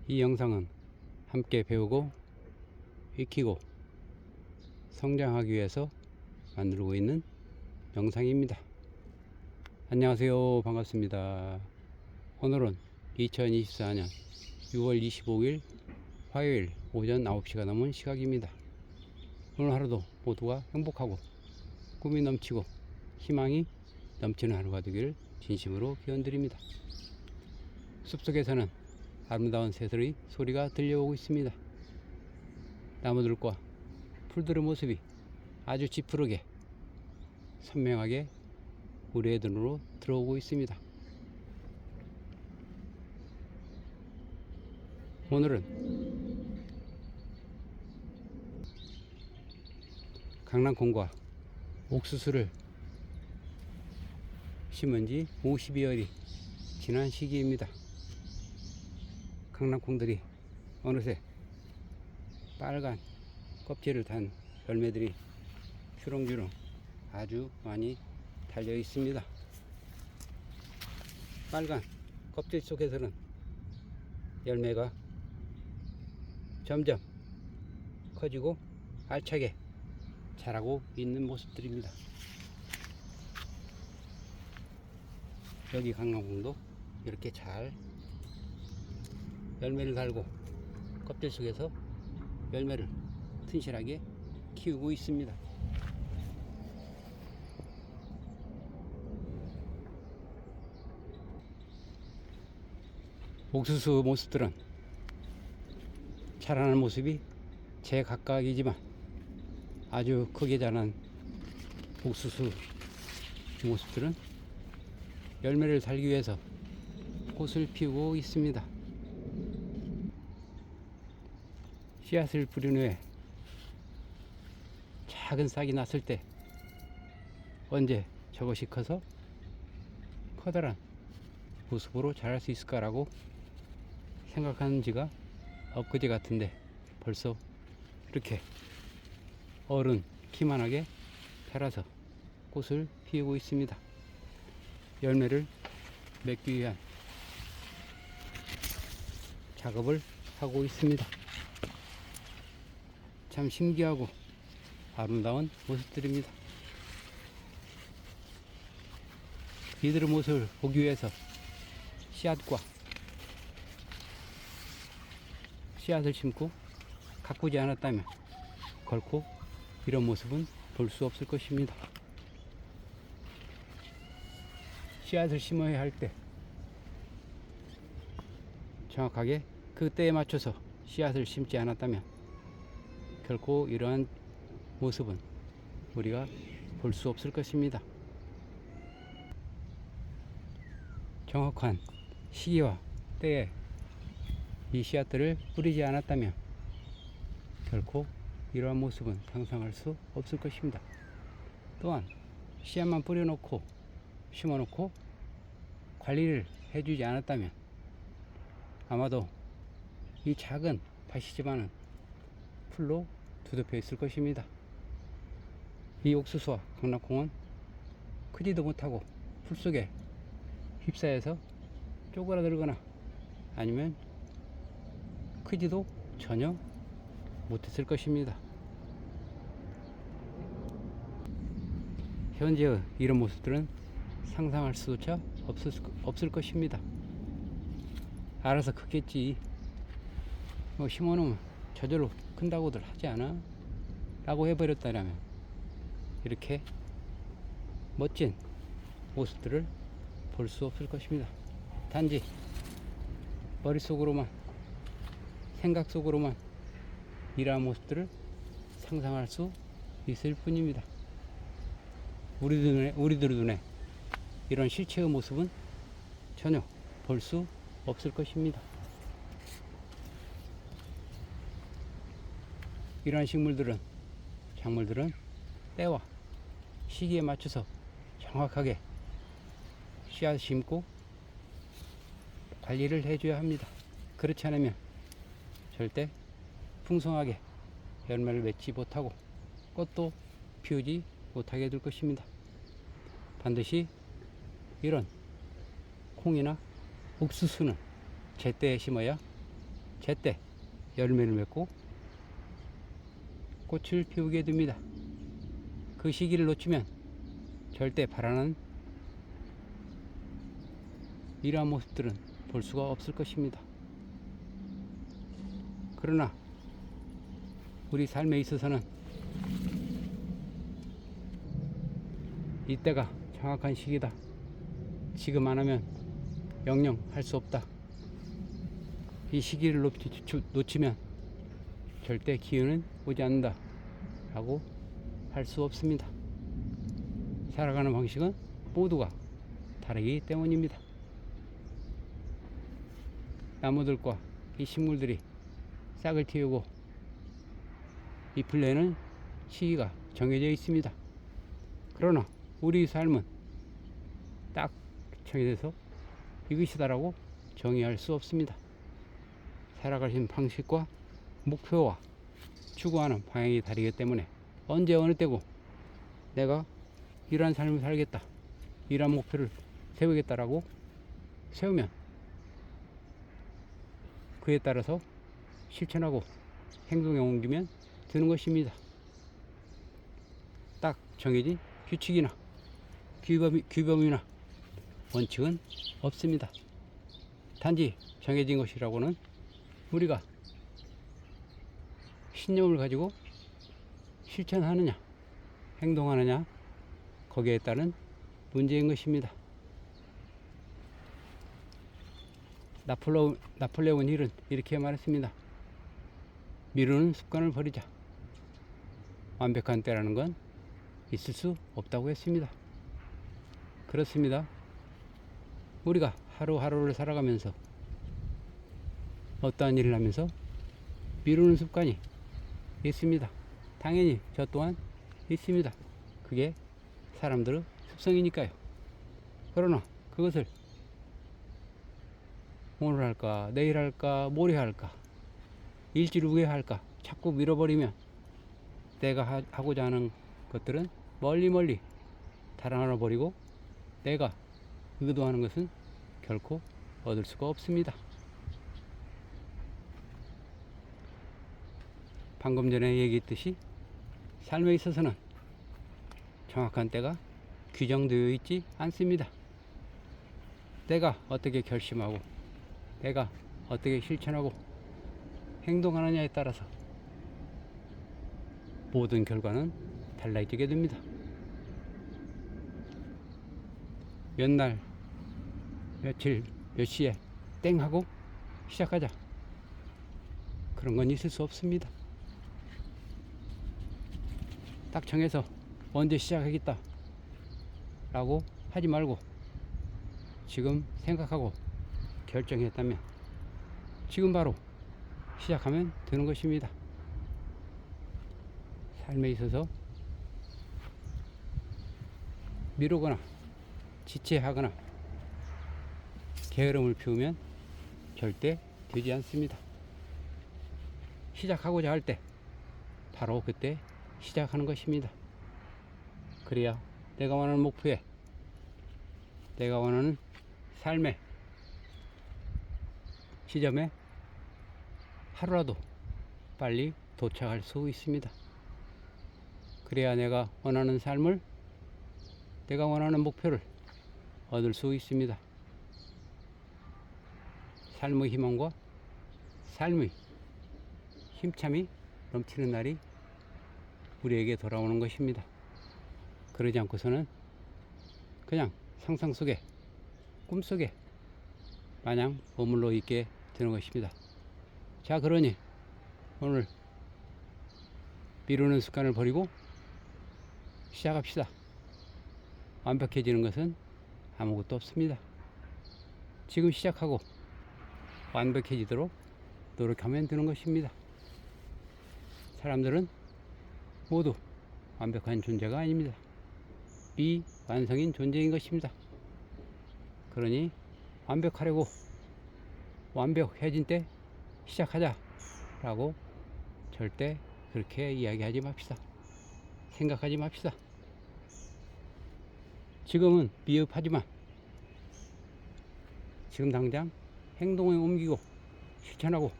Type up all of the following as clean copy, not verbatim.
이 영상은 함께 배우고 익히고 성장하기 위해서 만들고 있는 영상입니다. 안녕하세요. 반갑습니다. 오늘은 2024년 6월 25일 화요일 오전 9시가 넘은 시각입니다. 오늘 하루도 모두가 행복하고 꿈이 넘치고 희망이 넘치는 하루가 되기를 진심으로 기원드립니다. 숲속에서는 아름다운 새소리 소리가 들려오고 있습니다. 나무들과 풀들의 모습이 아주 짙푸르게 선명하게 우리의 눈으로 들어오고 있습니다. 오늘은 강낭콩과 옥수수를 심은 지 50여일이 지난 시기입니다. 강낭콩들이 어느새 빨간 껍질을 단 열매들이 주렁주렁 아주 많이 달려 있습니다. 빨간 껍질 속에서는 열매가 점점 커지고 알차게 자라고 있는 모습들입니다. 여기 강낭콩도 이렇게 잘 열매를 달고 껍질 속에서 열매를 튼실하게 키우고 있습니다. 옥수수 모습들은 자라는 모습이 제각각이지만 아주 크게 자란 옥수수 모습들은 열매를 달기 위해서 꽃을 피우고 있습니다. 씨앗을 뿌린 후에 작은 싹이 났을 때 언제 저것이 커서 커다란 모습으로 자랄 수 있을까라고 생각하는 지가 엊그제 같은데 벌써 이렇게 어른 키만하게 자라서 꽃을 피우고 있습니다. 열매를 맺기 위한 작업을 하고 있습니다. 참 신기하고 아름다운 모습들입니다. 이들의 모습을 보기 위해서 씨앗을 심고 가꾸지 않았다면 결코 이런 모습은 볼 수 없을 것입니다. 씨앗을 심어야 할 때 정확하게 그 때에 맞춰서 씨앗을 심지 않았다면 결코 이러한 모습은 우리가 볼 수 없을 것입니다. 정확한 시기와 때에 이 씨앗들을 뿌리지 않았다면 결코 이러한 모습은 상상할 수 없을 것입니다. 또한 씨앗만 뿌려놓고 심어놓고 관리를 해주지 않았다면 아마도 이 작은 밭이지만은 풀로 두덮여 있을 것입니다. 이 옥수수와 강낭콩은 크지도 못하고 풀 속에 휩싸여서 쪼그라들거나 아니면 크지도 전혀 못했을 것입니다. 현재의 이런 모습들은 상상할 수조차 없을 것입니다. 알아서 크겠지. 심어놓으면 저절로 큰다고들 하지 않아? 라고 해버렸다면 이렇게 멋진 모습들을 볼 수 없을 것입니다. 단지 머릿속으로만 생각 속으로만 이러한 모습들을 상상할 수 있을 뿐입니다. 우리들 눈에 이런 실체의 모습은 전혀 볼 수 없을 것입니다. 이러한 작물들은 때와 시기에 맞춰서 정확하게 씨앗을 심고 관리를 해줘야 합니다. 그렇지 않으면 절대 풍성하게 열매를 맺지 못하고 꽃도 피우지 못하게 될 것입니다. 반드시 이런 콩이나 옥수수는 제때에 심어야 제때 열매를 맺고 꽃을 피우게 됩니다. 그 시기를 놓치면 절대 바라는 이러한 모습들은 볼 수가 없을 것입니다. 그러나 우리 삶에 있어서는 이때가 정확한 시기다. 지금 안 하면 영영 할 수 없다. 이 시기를 놓치면 절대 기회는 오지 않는다 라고 할 수 없습니다. 살아가는 방식은 모두가 다르기 때문입니다. 나무들과 이 식물들이 싹을 틔우고 잎을 내는 시기가 정해져 있습니다. 그러나 우리 삶은 딱 정해져서 이것이다라고 정의할 수 없습니다. 살아가신 방식과 목표와 추구하는 방향이 다르기 때문에 언제 어느 때고 내가 이러한 삶을 살겠다, 이러한 목표를 세우겠다라고 세우면 그에 따라서 실천하고 행동에 옮기면 되는 것입니다. 딱 정해진 규칙이나 규범이나 원칙은 없습니다. 단지 정해진 것이라고는 우리가 신념을 가지고 실천하느냐, 행동하느냐, 거기에 따른 문제인 것입니다. 나폴레옹 힐은 이렇게 말했습니다. 미루는 습관을 버리자. 완벽한 때라는 건 있을 수 없다고 했습니다. 그렇습니다. 우리가 하루하루를 살아가면서 어떠한 일을 하면서 미루는 습관이 있습니다. 당연히 저 또한 있습니다. 그게 사람들의 습성이니까요. 그러나 그것을 오늘 할까, 내일 할까, 모레 할까, 일주일 후에 할까 자꾸 밀어버리면 내가 하고자 하는 것들은 멀리 달아나 버리고 내가 의도하는 것은 결코 얻을 수가 없습니다. 방금 전에 얘기했듯이 삶에 있어서는 정확한 때가 규정되어 있지 않습니다. 내가 어떻게 결심하고 내가 어떻게 실천하고 행동하느냐에 따라서 모든 결과는 달라지게 됩니다. 몇 날, 며칠, 몇 시에 땡 하고 시작하자. 그런 건 있을 수 없습니다. 딱 정해서 언제 시작하겠다 라고 하지 말고 지금 생각하고 결정했다면 지금 바로 시작하면 되는 것입니다. 삶에 있어서 미루거나 지체하거나 게으름을 피우면 절대 되지 않습니다. 시작하고자 할 때 바로 그때 시작하는 것입니다. 그래야 내가 원하는 목표에, 내가 원하는 삶의 지점에 하루라도 빨리 도착할 수 있습니다. 그래야 내가 원하는 삶을, 내가 원하는 목표를 얻을 수 있습니다. 삶의 희망과 삶의 힘참이 넘치는 날이 우리에게 돌아오는 것입니다. 그러지 않고서는 그냥 상상 속에, 꿈속에 마냥 머물러 있게 되는 것입니다. 자, 그러니 오늘 미루는 습관을 버리고 시작합시다. 완벽해지는 것은 아무것도 없습니다. 지금 시작하고 완벽해지도록 노력하면 되는 것입니다. 사람들은 모두 완벽한 존재가 아닙니다. 미완성인 존재인 것입니다. 그러니 완벽하려고 완벽해진 때 시작하자 라고 절대 그렇게 이야기하지 맙시다. 생각하지 맙시다. 지금은 미흡하지만 지금 당장 행동에 옮기고 실천하고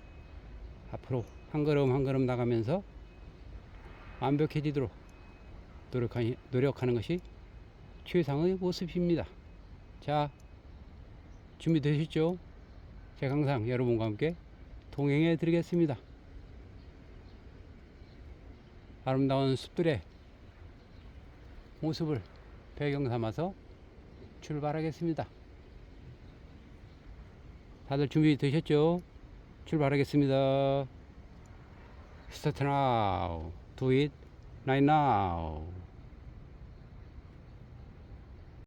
앞으로 한 걸음 한 걸음 나가면서 완벽해지도록 노력하는 것이 최상의 모습입니다. 자, 준비되셨죠? 제가 항상 여러분과 함께 동행해 드리겠습니다. 아름다운 숲들의 모습을 배경 삼아서 출발하겠습니다. 다들 준비되셨죠? 출발하겠습니다. Start now. Do it right now.